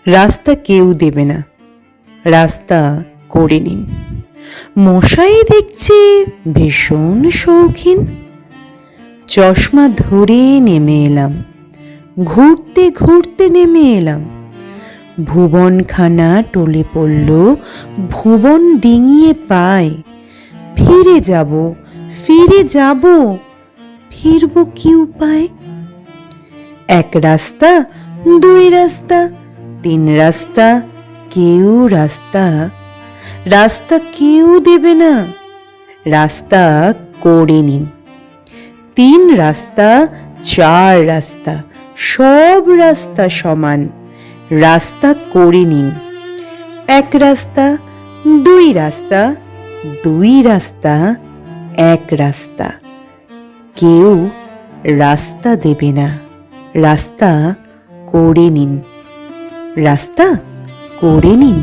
রাস্তা কেউ দেবে না, রাস্তা করে নিন। মশাই দেখছি ভীষণ শৌখিন। চশমা ধরে নেমে এলাম, ঘুরতে ঘুরতে নেমে এলাম। ভুবনখানা টলে পড়ল, ভুবন ডিঙিয়ে পায়। ফিরে যাব, ফিরে যাব, ফিরব কি উপায়? এক রাস্তা, দুই রাস্তা, তিন রাস্তা, কেউ রাস্তা, রাস্তা কেউ দেবে না, রাস্তা করে নিন। তিন রাস্তা, চার রাস্তা, সব রাস্তা সমান, রাস্তা করে নিন। এক রাস্তা, দুই রাস্তা, দুই রাস্তা, এক রাস্তা, কেউ রাস্তা দেবে না, রাস্তা করে নিন, রাস্তা করে নিন।